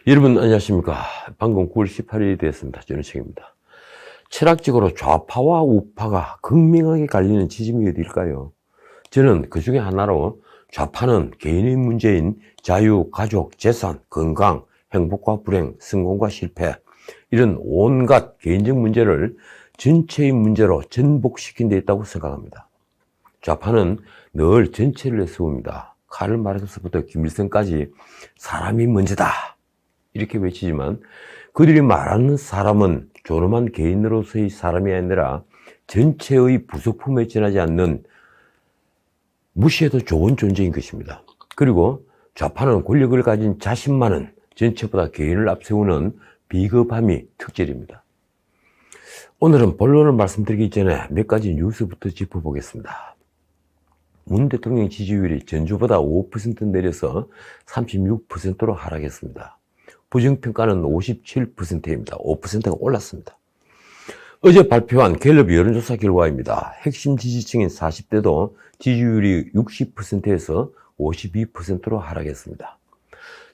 여러분 안녕하십니까. 방금 9월 18일이 되었습니다. 전우책입니다. 철학적으로 좌파와 우파가 극명하게 갈리는 지점이 어디일까요? 저는 그 중에 하나로 좌파는 개인의 문제인 자유, 가족, 재산, 건강, 행복과 불행, 성공과 실패 이런 온갖 개인적 문제를 전체의 문제로 전복시킨 데 있다고 생각합니다. 좌파는 늘 전체를 내세웁니다. 카를 마르크스부터 김일성까지 사람이 문제다 이렇게 외치지만 그들이 말하는 사람은 존엄한 개인으로서의 사람이 아니라 전체의 부속품에 지나지 않는 무시해도 좋은 존재인 것입니다. 그리고 좌파는 권력을 가진 자신만은 전체보다 개인을 앞세우는 비겁함이 특질입니다. 오늘은 본론을 말씀드리기 전에 몇 가지 뉴스부터 짚어보겠습니다. 문 대통령 지지율이 전주보다 5% 내려서 36%로 하락했습니다. 부정평가는 57%입니다. 5%가 올랐습니다. 어제 발표한 갤럽 여론조사 결과입니다. 핵심 지지층인 40대도 지지율이 60%에서 52%로 하락했습니다.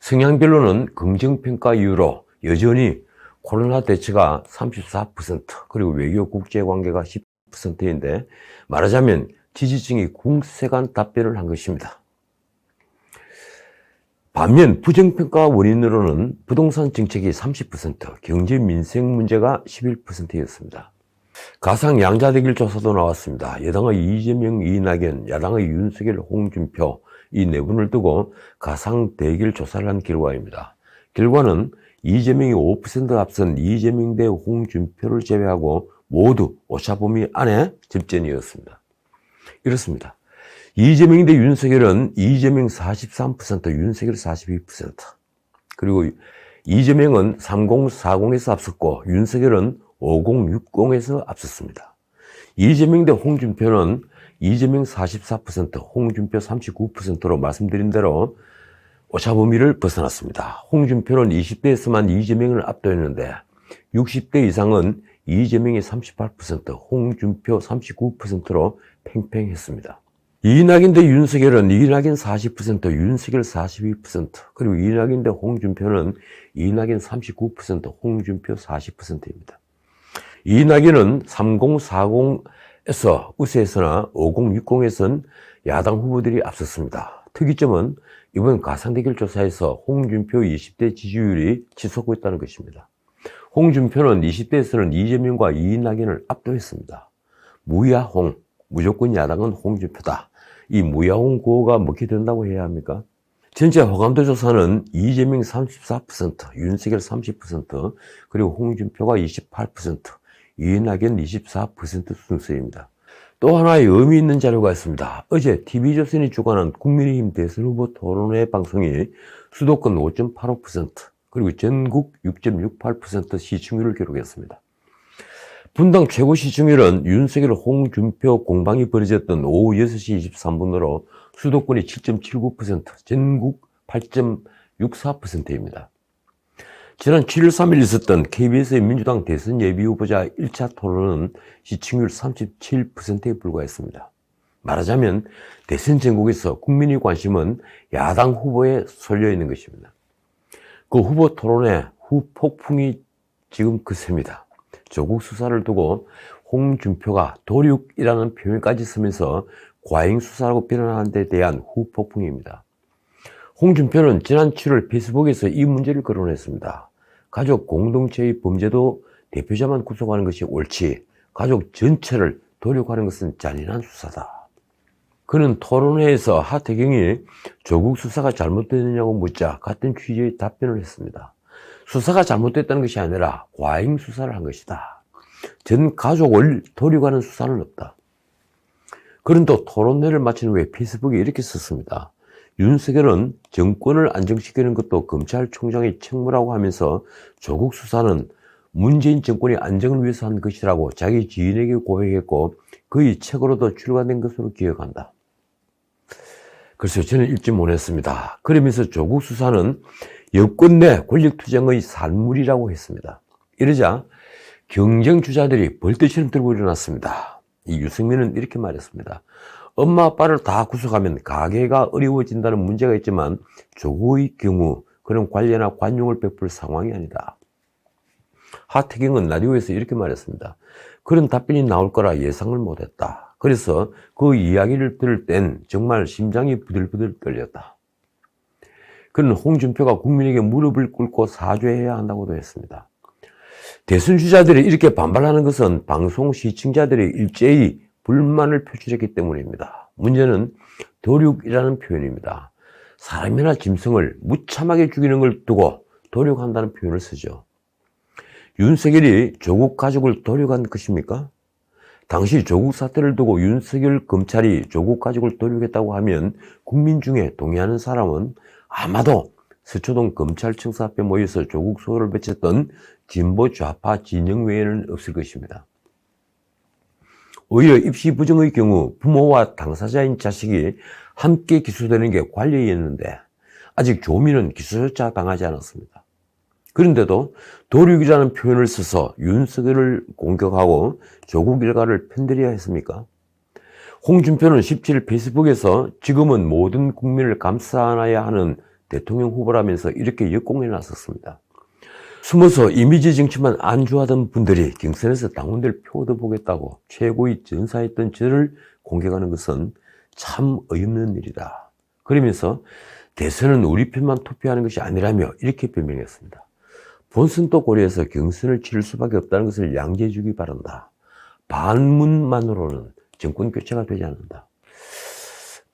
성향별로는 긍정평가 이후로 여전히 코로나 대처가 34% 그리고 외교 국제관계가 10%인데 말하자면 지지층이 궁색한 답변을 한 것입니다. 반면 부정평가 원인으로는 부동산 정책이 30%, 경제 민생 문제가 11%였습니다. 가상 양자대결 조사도 나왔습니다. 여당의 이재명, 이낙연, 야당의 윤석열, 홍준표 이 네 분을 두고 가상 대결 조사를 한 결과입니다. 결과는 이재명이 5% 앞선 이재명 대 홍준표를 제외하고 모두 오차범위 안에 접전이었습니다. 이렇습니다. 이재명 대 윤석열은 이재명 43%, 윤석열 42%. 그리고 이재명은 3040에서 앞섰고 윤석열은 5060에서 앞섰습니다. 이재명 대 홍준표는 이재명 44%, 홍준표 39%로 말씀드린 대로 오차범위를 벗어났습니다. 홍준표는 20대에서만 이재명을 압도했는데 60대 이상은 이재명이 38%, 홍준표 39%로 팽팽했습니다. 이낙연 대 윤석열은 이낙연 40%, 윤석열 42%, 그리고 이낙연 대 홍준표는 이낙연 39%, 홍준표 40%입니다. 이낙연은 3040에서 우세했으나 5060에서는 야당 후보들이 앞섰습니다. 특이점은 이번 가상대결 조사에서 홍준표 20대 지지율이 치솟고 있다는 것입니다. 홍준표는 20대에서는 이재명과 이낙연을 압도했습니다. 무야홍, 무조건 야당은 홍준표다. 이 무야홍 구호가 먹게 된다고 해야 합니까? 전체 호감도 조사는 이재명 34%, 윤석열 30%, 그리고 홍준표가 28%, 이낙연 24% 순서입니다. 또 하나의 의미 있는 자료가 있습니다. 어제 TV조선이 주관한 국민의힘 대선 후보 토론회 방송이 수도권 5.85%, 그리고 전국 6.68% 시청률을 기록했습니다. 분당 최고 시청률은 윤석열, 홍준표 공방이 벌어졌던 오후 6시 23분으로 수도권이 7.79%, 전국 8.64%입니다. 지난 7월 3일 있었던 KBS의 민주당 대선 예비후보자 1차 토론은 시청률 37%에 불과했습니다. 말하자면 대선 전국에서 국민의 관심은 야당 후보에 쏠려 있는 것입니다. 그 후보 토론회 후폭풍이 지금 그셉니다. 조국 수사를 두고 홍준표가 도륙이라는 표현까지 쓰면서 과잉 수사라고 비난하는 데 대한 후폭풍입니다. 홍준표는 지난 7월 페이스북에서 이 문제를 거론했습니다. 가족 공동체의 범죄도 대표자만 구속하는 것이 옳지 가족 전체를 도륙하는 것은 잔인한 수사다. 그는 토론회에서 하태경이 조국 수사가 잘못됐느냐고 묻자 같은 취지의 답변을 했습니다. 수사가 잘못됐다는 것이 아니라 과잉 수사를 한 것이다. 전 가족을 도륙하는 수사는 없다. 그는 또 토론회를 마친 후에 페이스북에 이렇게 썼습니다. 윤석열은 정권을 안정시키는 것도 검찰총장의 책무라고 하면서 조국 수사는 문재인 정권의 안정을 위해서 한 것이라고 자기 지인에게 고백했고 그의 책으로도 출간된 것으로 기억한다. 그래서 저는 읽지 못했습니다. 그러면서 조국 수사는 여권 내 권력투쟁의 산물이라고 했습니다. 이러자 경쟁주자들이 벌떼처럼 들고 일어났습니다. 이 유승민은 이렇게 말했습니다. 엄마 아빠를 다 구속하면 가게가 어려워진다는 문제가 있지만 조국의 경우 그런 관리나 관용을 베풀 상황이 아니다. 하태경은 라디오에서 이렇게 말했습니다. 그런 답변이 나올 거라 예상을 못했다. 그래서 그 이야기를 들을 땐 정말 심장이 부들부들 떨렸다. 그는 홍준표가 국민에게 무릎을 꿇고 사죄해야 한다고도 했습니다. 대선 주자들이 이렇게 반발하는 것은 방송 시청자들이 일제히 불만을 표출했기 때문입니다. 문제는 도륙이라는 표현입니다. 사람이나 짐승을 무참하게 죽이는 걸 두고 도륙한다는 표현을 쓰죠. 윤석열이 조국 가족을 도륙한 것입니까? 당시 조국 사태를 두고 윤석열 검찰이 조국 가족을 도륙했다고 하면 국민 중에 동의하는 사람은 아마도 서초동 검찰청사 앞에 모여서 조국 소를 외쳤던 진보 좌파 진영 외에는 없을 것입니다. 오히려 입시 부정의 경우 부모와 당사자인 자식이 함께 기소되는 게 관례였는데 아직 조민은 기소조차 당하지 않았습니다. 그런데도 도륙이라는 표현을 써서 윤석열을 공격하고 조국 일가를 편들여야 했습니까? 홍준표는 17일 페이스북에서 지금은 모든 국민을 감싸 안아야 하는 대통령 후보라면서 이렇게 역공에 나섰습니다. 숨어서 이미지 정치만 안주하던 분들이 경선에서 당원들 표 얻어보겠다고 최고의 전사했던 저를 공격하는 것은 참 어이없는 일이다. 그러면서 대선은 우리 편만 투표하는 것이 아니라며 이렇게 변명했습니다. 본선도 고려해서 경선을 치를 수밖에 없다는 것을 양지해 주기 바란다. 반문만으로는 정권 교체가 되지 않는다.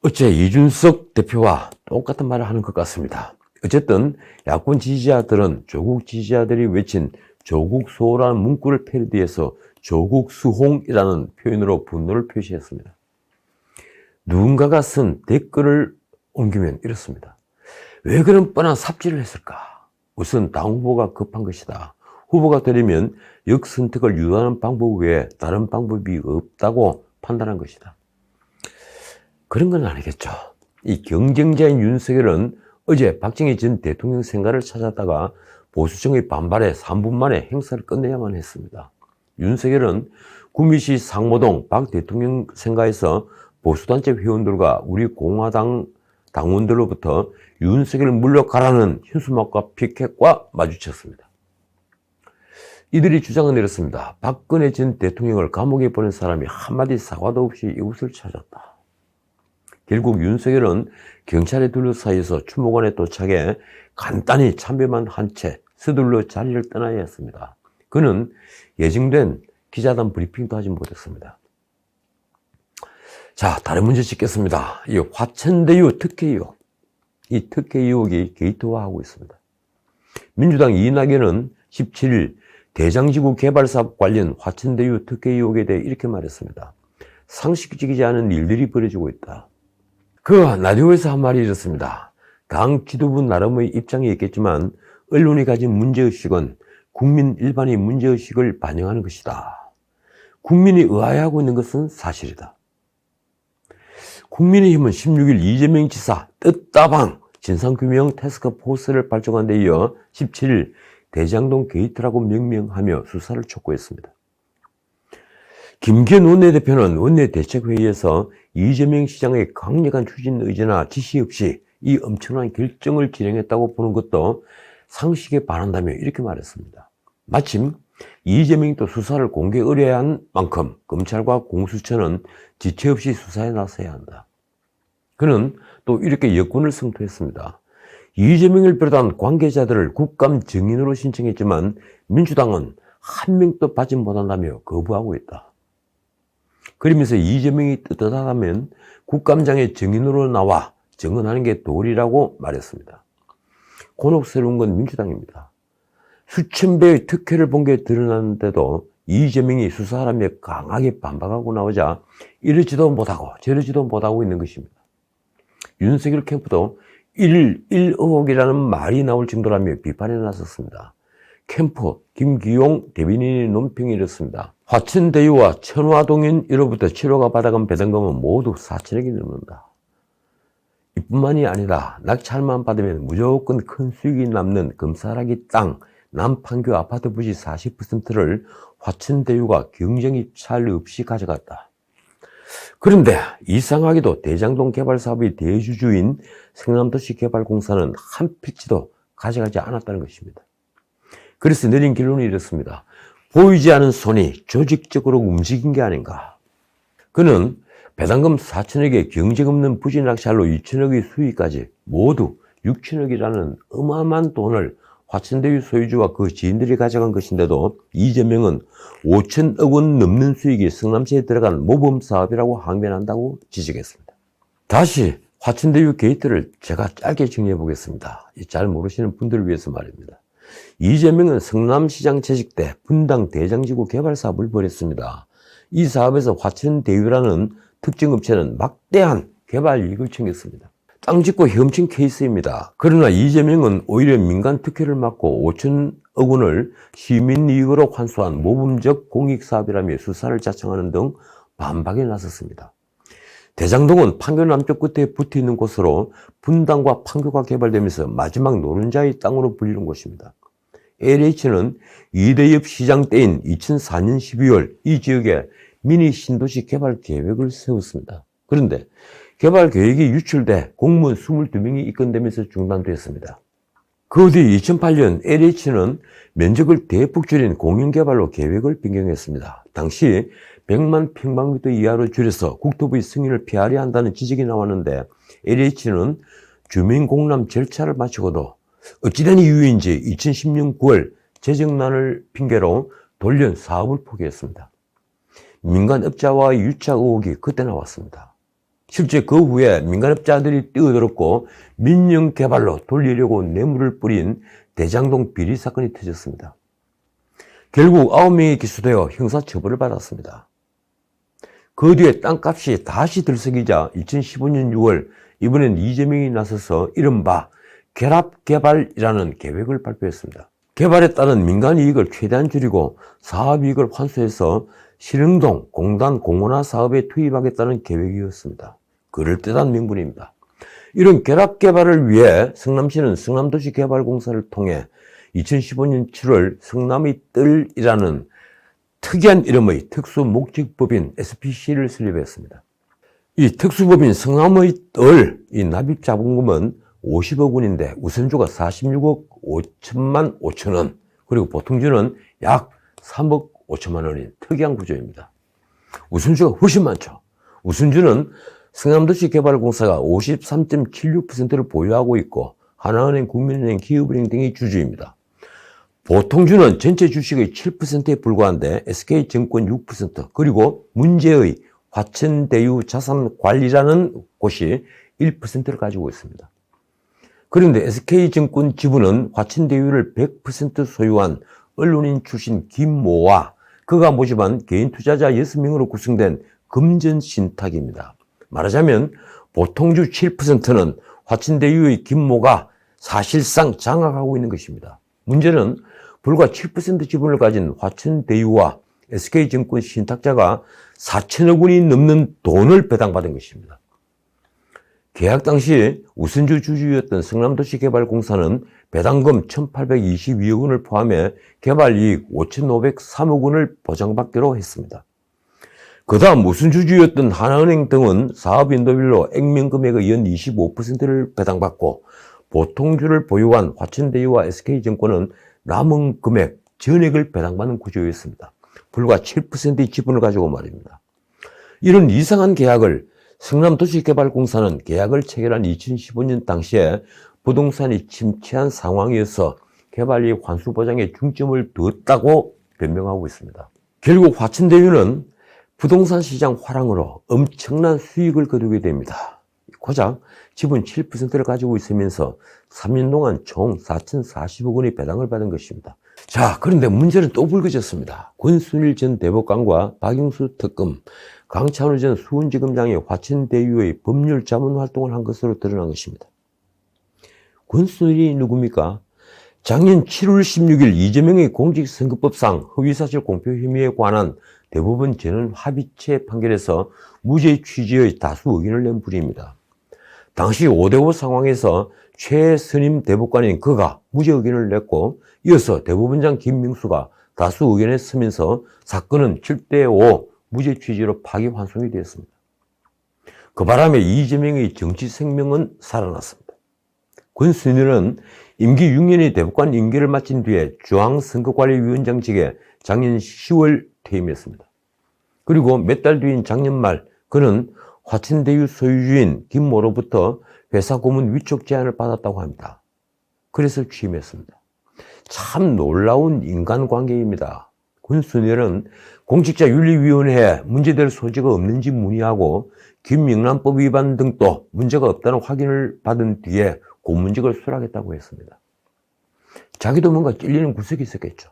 어째 이준석 대표와 똑같은 말을 하는 것 같습니다. 어쨌든 야권 지지자들은 조국 지지자들이 외친 조국 수호라는 문구를 패러디해서 조국 수홍이라는 표현으로 분노를 표시했습니다. 누군가가 쓴 댓글을 옮기면 이렇습니다. 왜 그런 뻔한 삽질을 했을까? 우선 당 후보가 급한 것이다. 후보가 되려면 역선택을 유도하는 방법 외에 다른 방법이 없다고 판단한 것이다. 그런 건 아니겠죠. 이 경쟁자인 윤석열은 어제 박정희 전 대통령 생가를 찾았다가 보수층의 반발에 3분 만에 행사를 끝내야만 했습니다. 윤석열은 구미시 상모동 박 대통령 생가에서 보수단체 회원들과 우리 공화당 당원들로부터 윤석열을 물러가라는 현수막과 피켓과 마주쳤습니다. 이들이 주장은 이렇습니다. 박근혜 전 대통령을 감옥에 보낸 사람이 한마디 사과도 없이 이곳을 찾았다. 결국 윤석열은 경찰에 둘러싸여서 추모관에 도착해 간단히 참배만 한 채 서둘러 자리를 떠나야 했습니다. 그는 예정된 기자단 브리핑도 하지 못했습니다. 자, 다른 문제 짚겠습니다. 이 화천대유 특혜 의혹. 이 특혜 의혹이 게이트화하고 있습니다. 민주당 이낙연은 17일 대장지구 개발사업 관련 화천대유 특혜 의혹에 대해 이렇게 말했습니다. 상식적이지 않은 일들이 벌어지고 있다. 그 라디오에서 한 말이 이렇습니다. 당 지도부 나름의 입장이 있겠지만 언론이 가진 문제의식은 국민 일반의 문제의식을 반영하는 것이다. 국민이 의아해하고 있는 것은 사실이다. 국민의힘은 16일 이재명 지사 뜻다방 진상규명 태스크포스를 발족한 데 이어 17일 대장동 게이트라고 명명하며 수사를 촉구했습니다. 김기현 원내대표는 원내대책회의에서 이재명 시장의 강력한 추진 의지나 지시 없이 이 엄청난 결정을 진행했다고 보는 것도 상식에 반한다며 이렇게 말했습니다. 마침 이재명도 수사를 공개 의뢰한 만큼 검찰과 공수처는 지체 없이 수사에 나서야 한다. 그는 또 이렇게 여권을 성토했습니다. 이재명을 비롯한 관계자들을 국감 증인으로 신청했지만 민주당은 한 명도 받지 못한다며 거부하고 있다. 그러면서 이재명이 떳떳하다면 국감장에 증인으로 나와 증언하는 게 도리라고 말했습니다. 곤혹스러운 건 민주당입니다. 수천 배의 특혜를 본 게 드러났는데도 이재명이 수사하라며 강하게 반박하고 나오자 이러지도 못하고 저러지도 못하고 있는 것입니다. 윤석열 캠프도 1의혹이라는 말이 나올 정도라며 비판에 나섰습니다. 캠프 김기용 대변인의 논평이 이렇습니다. 화천대유와 천화동인으로부터 7호가 받아간 배당금은 모두 4천억이 넘는다. 이뿐만이 아니라 낙찰만 받으면 무조건 큰 수익이 남는 금사라기 땅 남판교 아파트 부지 40%를 화천대유가 경쟁입찰 없이 가져갔다. 그런데 이상하게도 대장동 개발 사업의 대주주인 성남도시개발공사는 한 필지도 가져가지 않았다는 것입니다. 그래서 내린 결론이 이렇습니다. 보이지 않는 손이 조직적으로 움직인 게 아닌가. 그는 배당금 4천억에 경쟁 없는 부진 낙찰로 2천억의 수익까지 모두 6천억이라는 어마어마한 돈을 화천대유 소유주와 그 지인들이 가져간 것인데도 이재명은 5천억 원 넘는 수익이 성남시에 들어간 모범사업이라고 항변한다고 지적했습니다. 다시 화천대유 게이트를 제가 짧게 정리해 보겠습니다. 잘 모르시는 분들을 위해서 말입니다. 이재명은 성남시장 재직 때 분당 대장지구 개발 사업을 벌였습니다. 이 사업에서 화천대유라는 특정업체는 막대한 개발 이익을 챙겼습니다. 땅 짓고 헤엄친 케이스입니다. 그러나 이재명은 오히려 민간 특혜를 막고 5천억 원을 시민 이익으로 환수한 모범적 공익사업이라며 수사를 자청하는 등 반박에 나섰습니다. 대장동은 판교 남쪽 끝에 붙어있는 곳으로 분당과 판교가 개발되면서 마지막 노른자의 땅으로 불리는 곳입니다. LH는 이대엽 시장 때인 2004년 12월 이 지역에 미니 신도시 개발 계획을 세웠습니다. 그런데 개발 계획이 유출돼 공무원 22명이 입건되면서 중단되었습니다. 그 뒤 2008년 LH는 면적을 대폭 줄인 공영개발로 계획을 변경했습니다. 당시 100만 평방미터 이하로 줄여서 국토부의 승인을 피하려 한다는 지적이 나왔는데 LH는 주민 공람 절차를 마치고도 어찌된 이유인지 2010년 9월 재정난을 핑계로 돌연 사업을 포기했습니다. 민간업자와의 유착 의혹이 그때 나왔습니다. 실제 그 후에 민간업자들이 뛰어들었고 민영개발로 돌리려고 뇌물을 뿌린 대장동 비리 사건이 터졌습니다. 결국 9명이 기소되어 형사처벌을 받았습니다. 그 뒤에 땅값이 다시 들썩이자 2015년 6월 이번엔 이재명이 나서서 이른바 결합개발이라는 계획을 발표했습니다. 개발에 따른 민간 이익을 최대한 줄이고 사업이익을 환수해서 신흥동 공단 공원화 사업에 투입하겠다는 계획이었습니다. 그럴듯한 명분입니다. 이런 결합개발을 위해 성남시는 성남도시개발공사를 통해 2015년 7월 성남의 뜰이라는 특이한 이름의 특수목적법인 SPC를 설립했습니다. 이 특수법인 성남의 뜰, 이 납입 자본금은 50억 원인데 우선주가 46억 5천만 5천 원, 그리고 보통주는 약 3억 5천만 원인 특이한 구조입니다. 우선주가 훨씬 많죠. 우선주는 성남도시개발공사가 53.76%를 보유하고 있고 하나은행, 국민은행, 기업은행 등이 주주입니다. 보통주는 전체 주식의 7%에 불과한데 SK증권 6%, 그리고 문제의 화천대유 자산관리라는 곳이 1%를 가지고 있습니다. 그런데 SK증권 지부는 화천대유를 100% 소유한 언론인 출신 김모와 그가 모집한 개인 투자자 6명으로 구성된 금전신탁입니다. 말하자면 보통주 7%는 화천대유의 김모가 사실상 장악하고 있는 것입니다. 문제는 불과 7% 지분을 가진 화천대유와 SK증권 신탁자가 4천억 원이 넘는 돈을 배당받은 것입니다. 계약 당시 우선주 주주였던 성남도시개발공사는 배당금 1,822억 원을 포함해 개발이익 5,503억 원을 보장받기로 했습니다. 그 다음 우선주주였던 하나은행 등은 사업인도별로 액면금액의 연 25%를 배당받고 보통주를 보유한 화천대유와 SK증권은 남은 금액 전액을 배당받는 구조였습니다. 불과 7%의 지분을 가지고 말입니다. 이런 이상한 계약을 성남도시개발공사는 계약을 체결한 2015년 당시에 부동산이 침체한 상황이어서 개발이익 환수 보장에 중점을 두었다고 변명하고 있습니다. 결국 화천대유는 부동산 시장 화랑으로 엄청난 수익을 거두게 됩니다. 고작 지분 7%를 가지고 있으면서 3년 동안 총 4,040억 원의 배당을 받은 것입니다. 자, 그런데 문제는 또 불거졌습니다. 권순일 전 대법관과 박영수 특검, 강찬호 전 수원지검장이 화천대유의 법률 자문 활동을 한 것으로 드러난 것입니다. 권순일이 누굽니까? 작년 7월 16일 이재명의 공직선거법상 허위사실 공표 혐의에 관한 대법원 전원 합의체 판결에서 무죄 취지의 다수 의견을 낸 분입니다. 당시 5대5 상황에서 최선임 대법관인 그가 무죄 의견을 냈고 이어서 대법원장 김명수가 다수 의견에 서면서 사건은 7대5 무죄 취지로 파기환송이 되었습니다. 그 바람에 이재명의 정치 생명은 살아났습니다. 권순일은 임기 6년의 대법관 임기를 마친 뒤에 중앙선거관리위원장직에 작년 10월 퇴임했습니다. 그리고 몇 달 뒤인 작년 말 그는 화천대유 소유주인 김모로부터 회사 고문 위촉 제안을 받았다고 합니다. 그래서 취임했습니다. 참 놀라운 인간관계입니다. 권순일은 공직자윤리위원회에 문제될 소지가 없는지 문의하고 김영란법 위반 등도 문제가 없다는 확인을 받은 뒤에 고문직을 수락했다고 했습니다. 자기도 뭔가 찔리는 구석이 있었겠죠.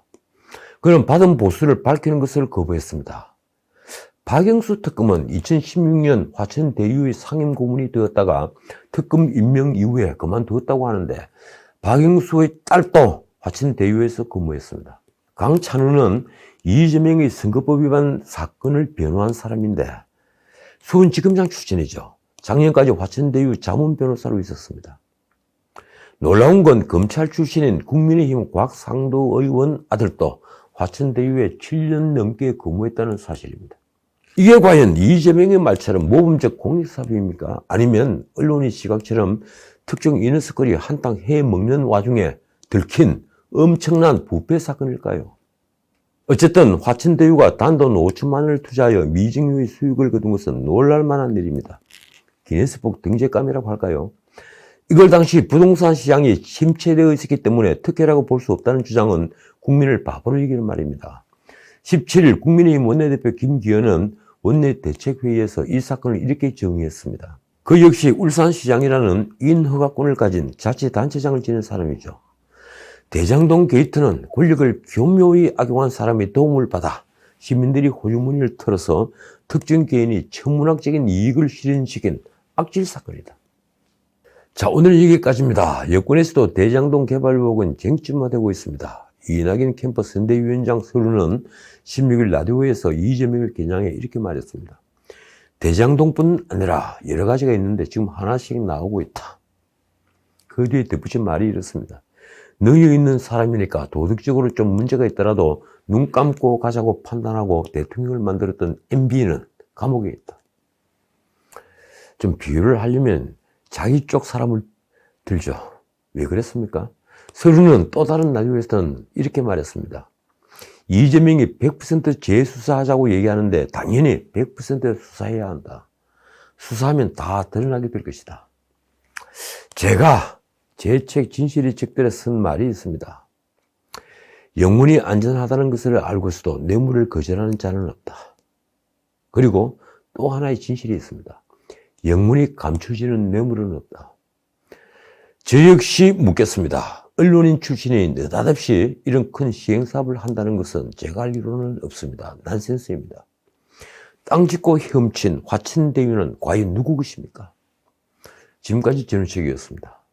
그는 받은 보수를 밝히는 것을 거부했습니다. 박영수 특검은 2016년 화천대유의 상임고문이 되었다가 특검 임명 이후에 그만두었다고 하는데 박영수의 딸도 화천대유에서 근무했습니다. 강찬우는 이재명의 선거법 위반 사건을 변호한 사람인데 수원지검장 출신이죠. 작년까지 화천대유 자문 변호사로 있었습니다. 놀라운 건 검찰 출신인 국민의힘 곽상도 의원 아들도 화천대유에 7년 넘게 근무했다는 사실입니다. 이게 과연 이재명의 말처럼 모범적 공익사업입니까? 아니면 언론의 시각처럼 특정 인허스거리 한탕 해먹는 와중에 들킨 엄청난 부패 사건일까요? 어쨌든 화천대유가 단돈 5천만 원을 투자하여 미증유의 수익을 거둔 것은 놀랄만한 일입니다. 기네스북 등재감이라고 할까요? 이걸 당시 부동산 시장이 침체되어 있었기 때문에 특혜라고 볼 수 없다는 주장은 국민을 바보로 이기는 말입니다. 17일 국민의힘 원내대표 김기현은 원내대책회의에서 이 사건을 이렇게 정의했습니다. 그 역시 울산시장이라는 인허가권을 가진 자치단체장을 지낸 사람이죠. 대장동 게이트는 권력을 교묘히 악용한 사람의 도움을 받아 시민들이 호주머니를 털어서 특정 개인이 천문학적인 이익을 실현시킨 악질 사건이다. 자, 오늘 여기까지입니다. 여권에서도 대장동 개발 의혹은 쟁점화되고 있습니다. 이낙연 캠프 선대위원장 서른은 16일 라디오에서 이재명을 겨냥해 이렇게 말했습니다. 대장동뿐 아니라 여러 가지가 있는데 지금 하나씩 나오고 있다. 그 뒤에 덧붙인 말이 이렇습니다. 능력 있는 사람이니까 도덕적으로 좀 문제가 있더라도 눈 감고 가자고 판단하고 대통령을 만들었던 MB는 감옥에 있다. 좀 비유를 하려면 자기 쪽 사람을 들죠. 왜 그랬습니까? 서른은 또 다른 라디오에서는 이렇게 말했습니다. 이재명이 100% 재수사하자고 얘기하는데 당연히 100% 수사해야 한다. 수사하면 다 드러나게 될 것이다. 제가 제 책 진실의 책들에 쓴 말이 있습니다. 영문이 안전하다는 것을 알고서도 뇌물을 거절하는 자는 없다. 그리고 또 하나의 진실이 있습니다. 영문이 감춰지는 뇌물은 없다. 저 역시 묻겠습니다. 언론인 출신이 느닷없이 이런 큰 시행사업을 한다는 것은 제가 알기로는 없습니다. 난센스입니다. 땅 짓고 훔친 화천대유는 과연 누구 것입니까? 지금까지 전우책이었습니다.